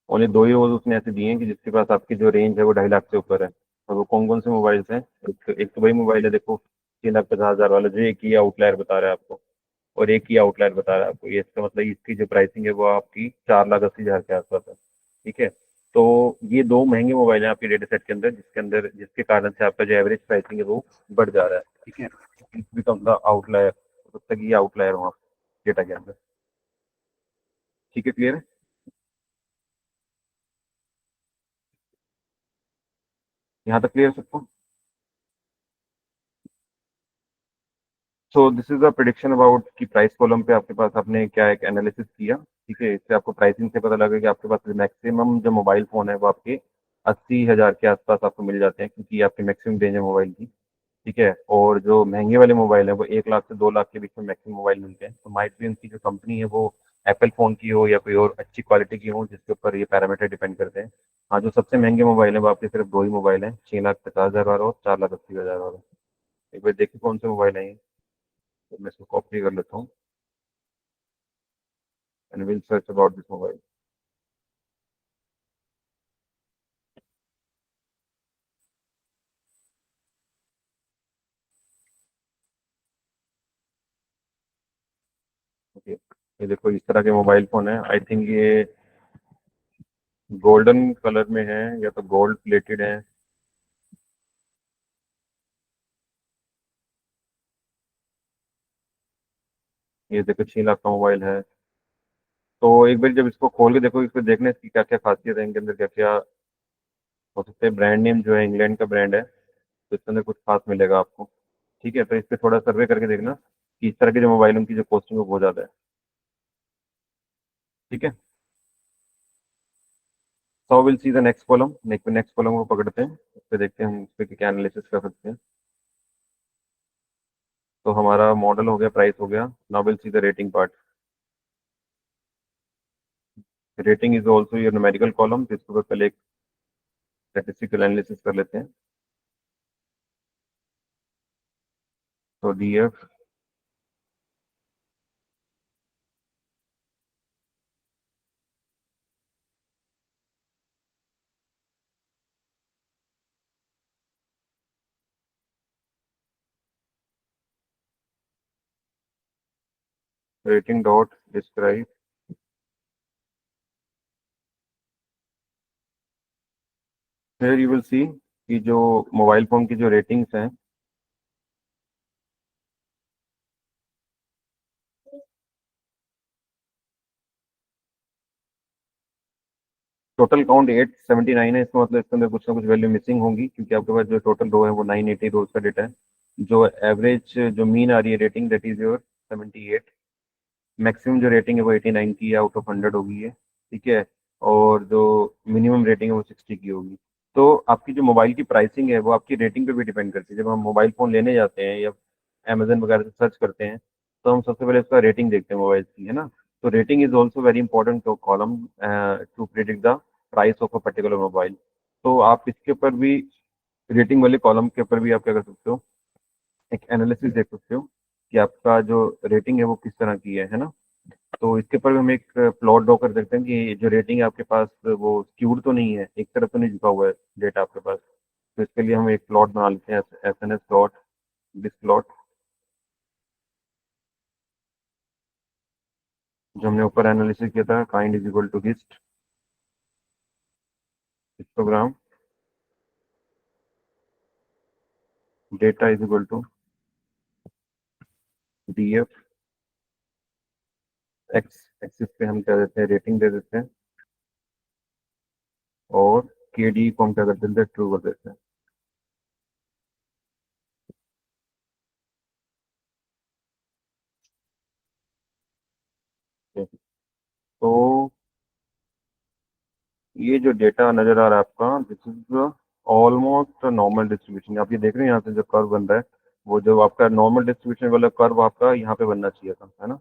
ओनली 2 ही रोज़ उसने ऐसे दिए हैं कि जिसके पास आपकी जो रेंज है वो 2.5 लाख से ऊपर है। और वो कौन-कौन से मोबाइल्स हैं? एक तो वही मोबाइल है देखो, 3,50,000 वाला, जो एक ही आउटलायर बता रहा है आपको, और एक ही आउटलायर बता रहा है आपको। ये इसका मतलब इसकी जो प्राइसिंग है वो आपकी 4,80,000 के आसपास है। ठीक है? तो ये 2 महँगे मोबाइल हैं आपके डेटा सेट के अंदर, जिसके कारण से आपका जो एवरेज प्राइसिंग है वो बढ़ जा रहा है। ठीक है? इट्स बिकम द आउटलायर, तब तक ये आउटलायर हो आप डेटा के अंदर। ठीक है, क्लियर है? यहाँ तक क्लियर है सबको? So this is the prediction about कि प्राइस कॉलम पे आपके पास आपने क्या एक एनालिसिस किया। ठीक है, इससे आपको प्राइसिंग से पता लगा कि आपके पास मैक्सिमम जो मोबाइल फ़ोन है वो आपके 80,000 के आसपास आपको मिल जाते हैं, क्योंकि ये आपकी मैक्सिमम रेंज है मोबाइल की। ठीक है, और जो महंगे वाले मोबाइल हैं वो 1 लाख से 2 लाख के बीच में मैक्सिमम मोबाइल मिलते हैं। तो माइट भी उनकी जो कंपनी है वो एप्पल फ़ोन की हो या कोई और अच्छी क्वालिटी की हो, जिसके ऊपर ये पैरामीटर डिपेंड करते हैं। हाँ, जो सबसे महंगे मोबाइल हैं वो आपके सिर्फ 2 ही मोबाइल हैं, 6,50,000 वाला और 4,80,000 वाला। एक बार देखिए कौन से मोबाइल हैं ये। तो मैं इसको कॉपी कर लेता हूँ and we'll search about this mobile. Okay, ये देखो इस तरह के मोबाइल फ़ोन है। आई थिंक ये गोल्डन कलर में है या तो गोल्ड प्लेटेड है। ये देखो 6 लाख का मोबाइल है। तो एक बार जब इसको खोल के देखो, इसको देखने की क्या क्या खासियत है, इनके अंदर क्या क्या हो सकते हैं। ब्रांड नेम जो है इंग्लैंड का ब्रांड है, तो इसके अंदर कुछ खास मिलेगा आपको। ठीक है, तो इस पे थोड़ा सर्वे करके देखना कि इस तरह के जो मोबाइल उनकी जो कॉस्टिंग है वो बहुत ज़्यादा है। ठीक है, so will see the next column. Next column को पकड़ते हैं, उस पे देखते हैं हम इस पे क्या एनालिसिस कर सकते हैं। तो हमारा मॉडल हो गया, प्राइस हो गया, now will see the rating part. Rating is also your numerical column, जिसके ऊपर पहले एक स्टैटिस्टिकल एनालिसिस कर लेते हैं। तो D F rating dot describe. फिर यू विल सी कि जो मोबाइल फ़ोन की जो रेटिंग्स हैं, टोटल काउंट 879 है। इसका मतलब इसके अंदर कुछ ना कुछ वैल्यू मिसिंग होंगी, क्योंकि आपके पास जो टोटल रो है वो 980 रोज का डेटा है। जो एवरेज जो मीन आ रही है rating, that is your 78। Maximum जो रेटिंग है वो 89 की आउट ऑफ 100 होगी है। ठीक है, और जो मिनिमम रेटिंग है वो 60 की होगी। तो आपकी जो मोबाइल की प्राइसिंग है वो आपकी रेटिंग पे भी डिपेंड करती है। जब हम मोबाइल फ़ोन लेने जाते हैं या अमेजन वगैरह से सर्च करते हैं, तो हम सबसे पहले इसका रेटिंग देखते हैं मोबाइल की, है ना। तो rating is also very important to column to predict the price of a particular mobile. तो आप इसके ऊपर भी, रेटिंग वाले कॉलम के ऊपर भी आप क्या कर सकते हो, एक एनालिसिस देख सकते हो कि आपका जो रेटिंग है वो किस तरह की है ना। तो इसके ऊपर भी हम एक प्लॉट ड्रॉ कर सकते हैं कि जो रेटिंग है आपके पास वो स्क्यूड तो नहीं है, एक तरफ तो नहीं झुका हुआ है डेटा आपके पास। तो इसके लिए हम एक प्लॉट बना लेते हैं, S N S dot dist plot, जो हमने ऊपर एनालिसिस किया था, kind is equal to hist histogram, data is equal to D F, X axis पे हम क्या देते हैं, रेटिंग दे देते हैं, और के डी को हम क्या कर देते हैं, ट्रू कर देते हैं। तो ये जो डेटा नजर आ रहा है आपका, this is almost normal distribution. आप ये देख रहे हैं यहाँ से जो कर्व बन रहा है, वो जो आपका नॉर्मल डिस्ट्रीब्यूशन वाला कर्व आपका यहाँ पे बनना चाहिए था, है ना।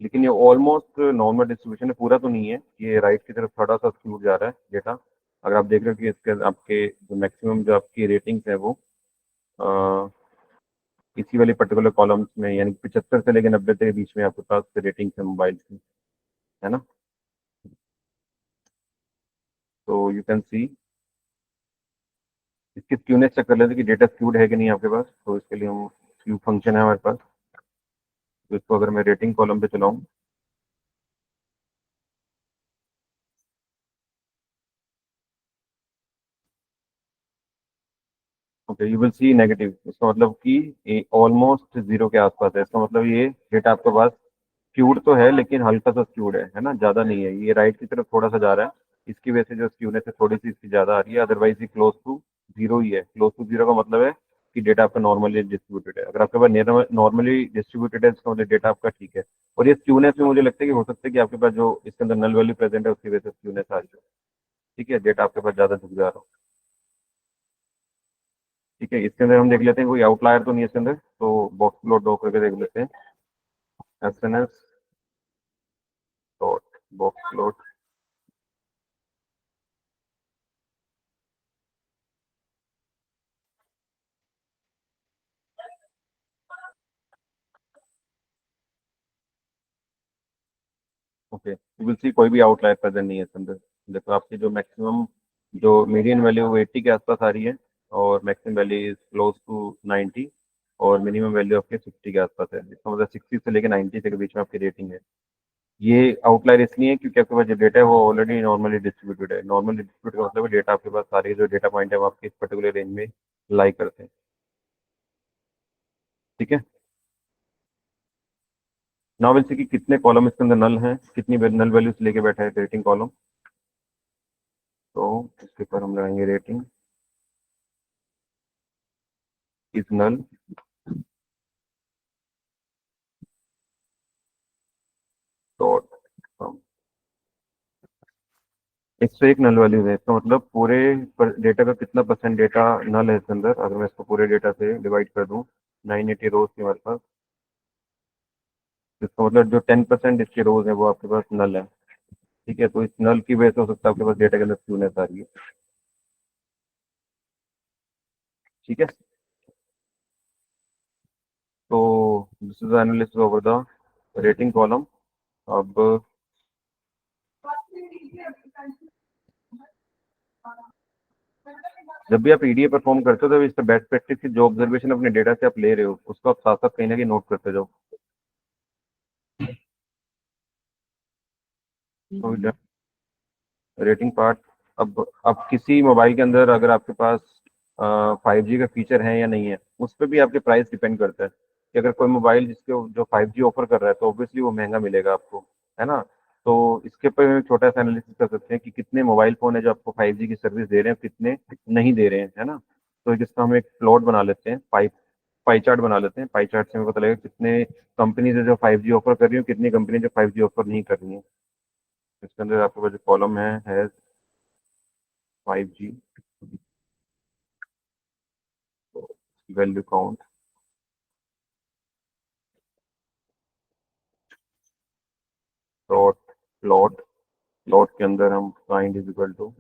लेकिन ये ऑलमोस्ट नॉर्मल डिस्ट्रीब्यूशन है, पूरा तो नहीं है, ये राइट की तरफ थोड़ा सा स्क्यू जा रहा है डेटा। अगर आप देख रहे हो कि इसके आपके जो मैक्सिमम जो आपकी रेटिंग्स है वो इसी वाले पर्टिकुलर कॉलम्स में, यानी 75 से लेकर 90 के बीच में आपके पास रेटिंग्स है मोबाइल की, है ना। तो यू कैन सी, इसकी स्क्यूनेस चेक कर लेते हैं कि डेटा स्क्यूड है कि नहीं आपके पास। तो इसके लिए हम स्क्यू फंक्शन है हमारे पास, तो इसको अगर मैं रेटिंग कॉलम पे चलाऊं, okay you will see negative. इसका मतलब कि ऑलमोस्ट जीरो के आसपास है, इसका मतलब ये डेटा आपके पास स्क्यूड तो है लेकिन हल्का सा स्क्यूड है ना, ज्यादा नहीं है, ये राइट की तरफ थोड़ा सा जा रहा है। इसकी वजह से जो स्क्यूनेस है थोड़ी सी इसकी ज्यादा आ रही है, अदरवाइज ये क्लोज टू जीरो ही है। क्लोज टू जीरो का मतलब है कि डेटा आपका नॉर्मली डिस्ट्रीब्यूटेड है। अगर आपके पास नॉर्मली डिस्ट्रीब्यूटेड है, इसका मतलब डेटा आपका ठीक है। और ये स्क्यूनेस में मुझे लगता है कि हो सकता है कि आपके पास जो इसके अंदर नल वैल्यू प्रेजेंट है उसकी वजह से स्क्यूनेस आ रही है। ठीक है, डेटा आपके पास ज्यादा झुक जा रहा हो। ठीक है, इसके अंदर हम देख लेते हैं कोई आउटलायर तो नहीं है इसके अंदर, तो बॉक्स प्लॉट ड्रॉ करके देख लेते हैं, S N S dot box plot. Okay, you will see कोई भी आउटलायर प्रेजेंट नहीं है इसके अंदर। देखो आपकी जो मैक्सिमम जो मीडियन वैल्यू वो 80 के आसपास आ रही है, और maximum value is close to 90, और मिनिमम वैल्यू आपके 60 के आसपास है। इसका मतलब 60 से लेकर 90 के बीच में आपकी रेटिंग है। ये आउटलायर इसलिए है क्योंकि आपके पास जो डेटा है वो ऑलरेडी नॉर्मली डिस्ट्रीब्यूटेड है। नॉर्मली डिस्ट्रीब्यूटेड का मतलब डेटा आपके पास सारे जो डेटा पॉइंट है वो आपके इस पर्टिकुलर रेंज में लाई करते हैं। ठीक है, नाउ विल सी कि कितने कॉलम इसके अंदर नल हैं, कितनी नल वैल्यूज लेके बैठा है रेटिंग कॉलम। तो इसके ऊपर हम लगाएंगे rating is null dot, 101 null values है, इसका मतलब पूरे डेटा का कितना परसेंट डेटा नल है इसके अंदर। अगर मैं इसको पूरे डेटा से डिवाइड कर दूं, 980 रोज की हमारे पास, तो इसका मतलब जो 10% इसके रोज है वो आपके पास नल है। ठीक है, तो इस नल की वजह से हो सकता है आपके पास डेटा के अंदर स्क्यूनेस आ रही है। ठीक है, तो this is analysis over the rating column. अब जब भी आप ईडीए परफॉर्म करते हो, तो इसका बेस्ट प्रैक्टिस की जो ऑब्जर्वेशन अपने डेटा से आप ले रहे हो उसको आप साथ साथ कहीं ना कहीं नोट करते जाओ। तो रेटिंग पार्ट, अब किसी मोबाइल के अंदर अगर आपके पास 5G का फीचर है या नहीं है, उस पर भी आपके प्राइस डिपेंड करता है। कि अगर कोई मोबाइल जिसके जो 5G ऑफर कर रहा है तो ऑब्वियसली वो महंगा मिलेगा आपको, है ना। तो इसके ऊपर हम एक छोटा सा एनालिसिस कर सकते हैं कि कितने मोबाइल फोन है जो आपको 5G की सर्विस दे रहे हैं, कितने नहीं दे रहे हैं, है ना। तो जिसका हम एक प्लॉट बना लेते हैं, पाई चार्ट बना लेते हैं। पाई चार्ट से हमें पता लगेगा कितने कंपनीज है जो 5G ऑफर कर रही है, कितनी कंपनी जो 5G ऑफर नहीं कर रही है। इसके अंदर आपके पास जो कॉलम है 5G value count, dot plot, plot के अंदर हम kind is equal to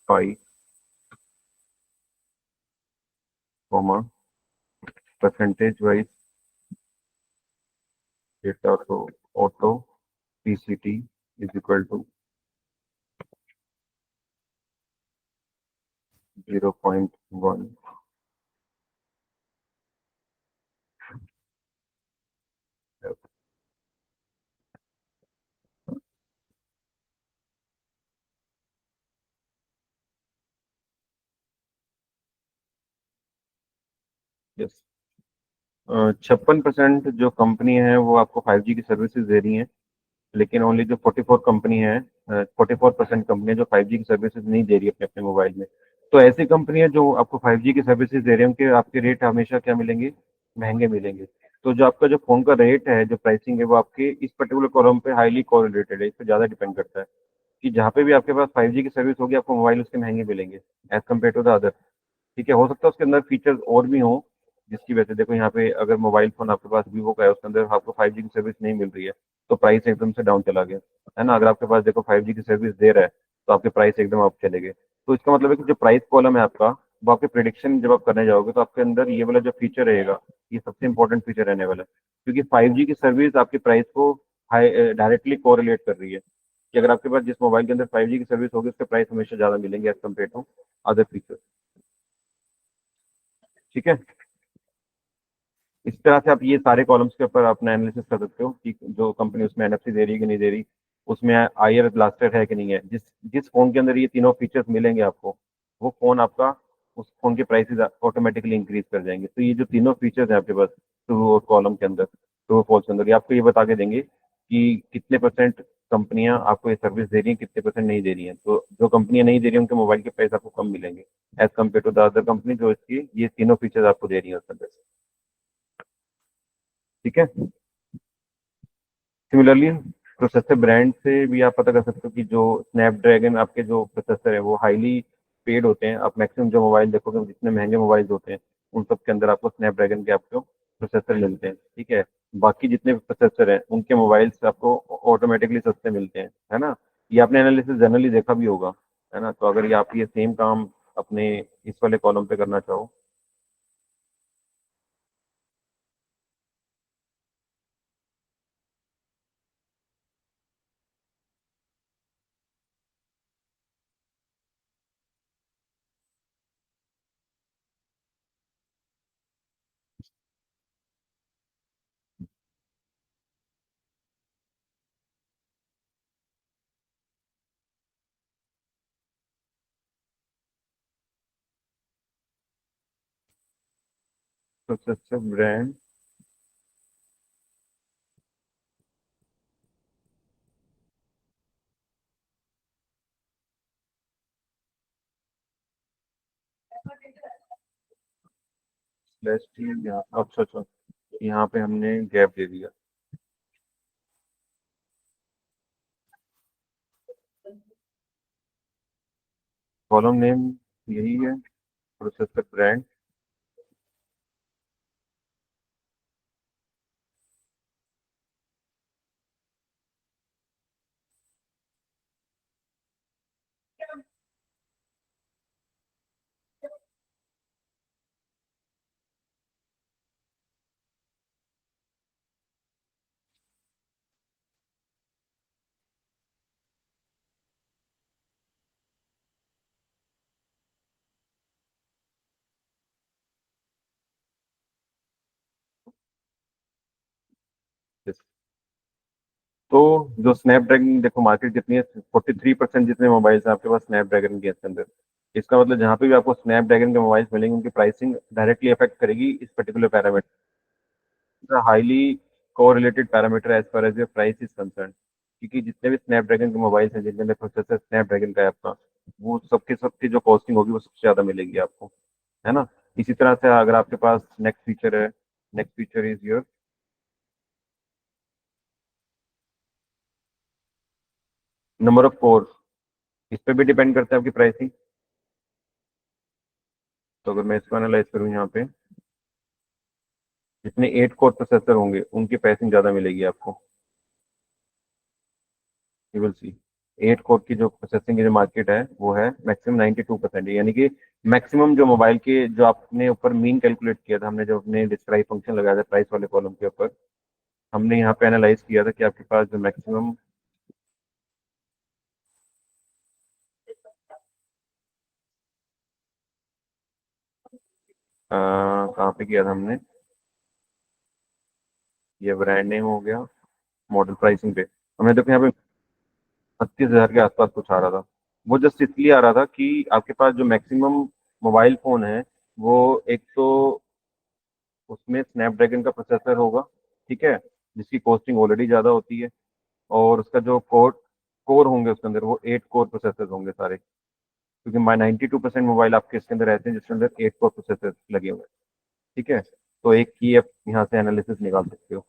pie comma percentage wise data auto auto PCT is equal to 0.1। Yes, 56% जो कंपनी है वो आपको 5G की सर्विसेज दे रही हैं, लेकिन ओनली जो 44 कंपनी है, 44% कंपनी जो 5G की सर्विसेज नहीं दे रही है अपने अपने मोबाइल में। तो ऐसी कंपनी है जो आपको 5G की सर्विसेज दे रहे हैं, उनके आपके रेट हमेशा क्या मिलेंगे, महंगे मिलेंगे। तो जो आपका जो फोन का रेट है, जो प्राइसिंग है, वो आपके इस पर्टिकुलर कॉलम पे हाईली कोरिलेटेड है, इस पर ज्यादा डिपेंड करता है कि जहाँ पे भी आपके पास 5G की सर्विस होगी आपको मोबाइल उसके महंगे मिलेंगे as compare to the other. ठीक है, हो सकता है उसके अंदर फीचर्स और भी हों, जिसकी वजह से देखो यहाँ पे अगर मोबाइल फोन आपके पास वीवो का है, उसके अंदर आपको 5G की सर्विस नहीं मिल रही है, तो प्राइस एकदम से डाउन चला गया, है ना। अगर आपके पास देखो 5G की सर्विस दे रहा है, तो आपके प्राइस एकदम अप चले गए। तो इसका मतलब है कि जो प्राइस कॉलम है आपका, वो आपके प्रिडिक्शन जब आप करने जाओगे तो आपके अंदर ये वाला जो फीचर रहेगा, ये सबसे इंपॉर्टेंट फीचर रहने वाला है, क्योंकि 5G की सर्विस आपकी प्राइस को हाई डायरेक्टली कोरिलेट कर रही है कि अगर आपके पास जिस मोबाइल के अंदर 5G की सर्विस होगी, उसके प्राइस हमेशा ज्यादा मिलेंगे as compare to other feature. ठीक है, इस तरह से आप ये सारे कॉलम्स के ऊपर अपना एनालिसिस कर सकते हो कि जो कंपनी उसमें एनएफसी दे रही है कि नहीं दे रही, उसमें आईआर ब्लास्टर है कि नहीं है। जिस जिस फोन के अंदर ये तीनों फीचर्स मिलेंगे आपको, वो फोन आपका, उस फोन के प्राइसेस ऑटोमेटिकली इंक्रीज कर जाएंगे। तो ये जो तीनों फीचर्स हैं आपके पास ट्रू और कॉलम के अंदर, ट्रू और फॉल्स के अंदर, ये आपको ये बता के देंगे कि कितने परसेंट कंपनियां आपको ये सर्विस दे रही हैं, कितने परसेंट नहीं दे रही हैं। तो जो कंपनियां नहीं दे रही हैं उनके मोबाइल के प्राइस आपको कम मिलेंगे as compare to the other company जो इसकी ये तीनों फीचर्स आपको दे रही है उसके अंदर। ठीक है, सिमिलरली प्रोसेसर ब्रांड से भी आप पता कर सकते हो कि जो स्नैपड्रैगन आपके जो प्रोसेसर है वो हाईली पेड होते हैं। आप मैक्सिमम जो मोबाइल देखोगे, जितने महंगे मोबाइल होते हैं उन सब के अंदर आपको स्नैपड्रैगन के आपको प्रोसेसर मिलते हैं। ठीक है, बाकी जितने प्रोसेसर हैं उनके मोबाइल्स आपको ऑटोमेटिकली सस्ते मिलते हैं, है ना। ये आपने एनालिसिस जनरली देखा भी होगा, है ना। तो अगर ये आप ये सेम काम अपने इस वाले कॉलम पे करना चाहो, प्रोसेसर ब्रांड स्लैश टी, यहाँ अच्छा अच्छा, यहाँ पे हमने गैप दे दिया। कॉलम नेम यही है, प्रोसेसर ब्रांड। तो जो स्नैपड्रैगन, देखो मार्केट कितनी है, 43% जितने मोबाइल्स हैं आपके पास स्नैपड्रैगन के इसके अंदर। इसका मतलब जहाँ पे भी आपको स्नैपड्रैगन के मोबाइल्स मिलेंगे, उनकी प्राइसिंग डायरेक्टली अफेक्ट करेगी इस particular parameter, highly correlated parameter as far as your price is concern. क्योंकि जितने भी स्नैपड्रैगन के मोबाइल्स हैं जिनके अंदर प्रोसेसर स्नैपड्रैगन का है आपका, वो सबके सबकी जो कॉस्टिंग होगी वो सबसे ज़्यादा मिलेगी आपको, है ना। इसी तरह से अगर आपके पास नेक्स्ट फीचर है, next feature is your number of course, इस पे भी डिपेंड करता है आपकी प्राइसिंग। तो अगर मैं इसको एनालाइज करूँ यहाँ पे, जितने 8 कोर प्रोसेसर होंगे उनकी प्राइसिंग ज़्यादा मिलेगी आपको। यू विल सी 8 कोर की जो प्रोसेसिंग की जो मार्केट है वो है मैक्सिमम 92%, यानी कि मैक्सिमम जो मोबाइल के जो आपने ऊपर मीन कैलकुलेट किया था, हमने जो अपने डिस्क्राइब फंक्शन लगाया था प्राइस वाले कॉलम के ऊपर, हमने यहाँ पे एनालाइज किया था कि आपके पास जो मैक्सिमम कहाँ पे किया था हमने, ये ब्रांड नेम हो गया, मॉडल प्राइसिंग पे हमने देखो यहाँ पे 32,000 के आसपास कुछ आ रहा था। वो जस्ट इसलिए आ रहा था कि आपके पास जो मैक्सिमम मोबाइल फोन है वो एक तो उसमें स्नैपड्रैगन का प्रोसेसर होगा, ठीक है, जिसकी कॉस्टिंग ऑलरेडी ज़्यादा होती है, और उसका जो कोर कोर होंगे उसके अंदर वो 8 कोर प्रोसेसर होंगे सारे, क्योंकि 92% मोबाइल आपके इसके अंदर ऐसे हैं जिसके अंदर 8 कोर प्रोसेसर लगे हुए हैं, ठीक है। तो एक की आप यहाँ से एनालिसिस निकाल सकते हो।